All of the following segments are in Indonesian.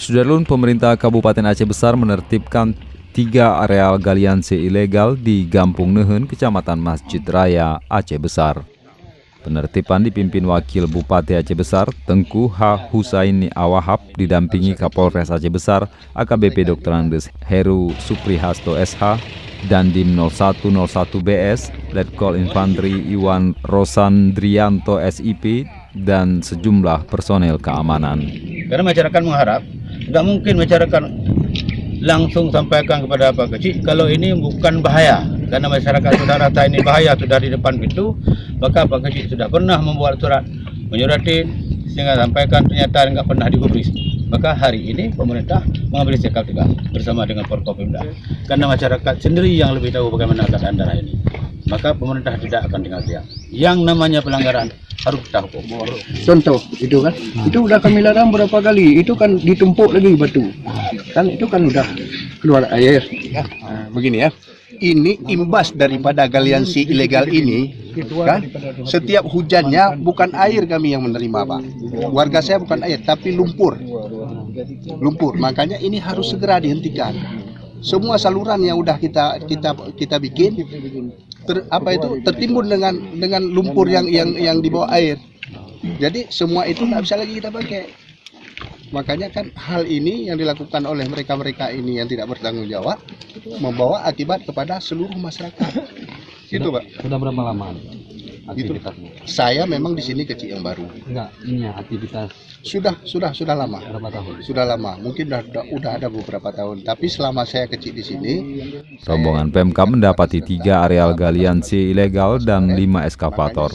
Sudarlun, pemerintah Kabupaten Aceh Besar menertibkan 3 areal galiansi ilegal di Gampung Nehen, Kecamatan Masjid Raya, Aceh Besar. Penertiban dipimpin Wakil Bupati Aceh Besar, Tengku H. Husaini Awahab, didampingi Kapolres Aceh Besar, AKBP Dr. Andes Heru Suprihasto SH, Dandim 0101 BS, Letkol Infanteri Iwan Rosandrianto SIP, dan sejumlah personel keamanan. Karena masyarakat mengharap, nggak mungkin masyarakat langsung sampaikan kepada Pak Kecik kalau ini bukan bahaya. Karena masyarakat sudah rasa ini bahaya, sudah di depan pintu, maka Pak Kecik sudah pernah membuat surat menyuratin sehingga sampaikan pernyataan nggak pernah digubris. Maka hari ini pemerintah mengambil sikap tegas bersama dengan Forkopimda. Karena masyarakat sendiri yang lebih tahu bagaimana keadaan daerah ini. Maka pemerintah tidak akan tinggal diam. Yang namanya pelanggaran harus kita hukum. Contoh itu kan, itu udah kami larang berapa kali, itu kan ditumpuk lagi batu, kan itu kan udah keluar air. Nah, begini ya, ini imbas daripada galiansi ilegal ini, kan? Setiap hujannya bukan air kami yang menerima, Pak. Warga saya bukan air, tapi lumpur. Makanya ini harus segera dihentikan. Semua saluran yang udah kita bikin tertimbun dengan lumpur yang di bawah air. Jadi semua itu nggak bisa lagi kita pakai. Makanya kan hal ini yang dilakukan oleh mereka ini yang tidak bertanggung jawab membawa akibat kepada seluruh masyarakat. Gitu, Pak. Sudah berapa lama aktivitasnya? Gitu. Saya memang di sini kecil yang baru. Enggak, ini aktivitas Sudah lama. berapa tahun? Sudah lama, mungkin udah ada beberapa tahun. Tapi selama saya kecil di sini, Rombongan Pemkab mendapati 3 areal galiansi ilegal dan 5 eskavator.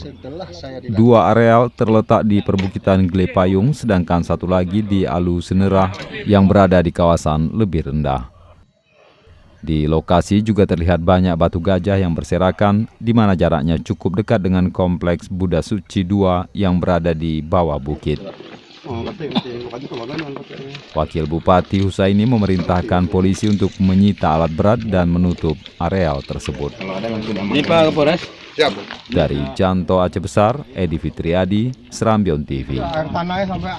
2 areal terletak di perbukitan Glepayung, sedangkan 1 lagi di Alu Senerah yang berada di kawasan lebih rendah. Di lokasi juga terlihat banyak batu gajah yang berserakan, di mana jaraknya cukup dekat dengan kompleks Buddha Suci II yang berada di bawah bukit. Wakil Bupati Husaini memerintahkan polisi untuk menyita alat berat dan menutup areal tersebut. Ini Pak Kapolres. Dari Janto Aceh Besar, Edi Fitriadi, Serambion TV. tanahnya sampai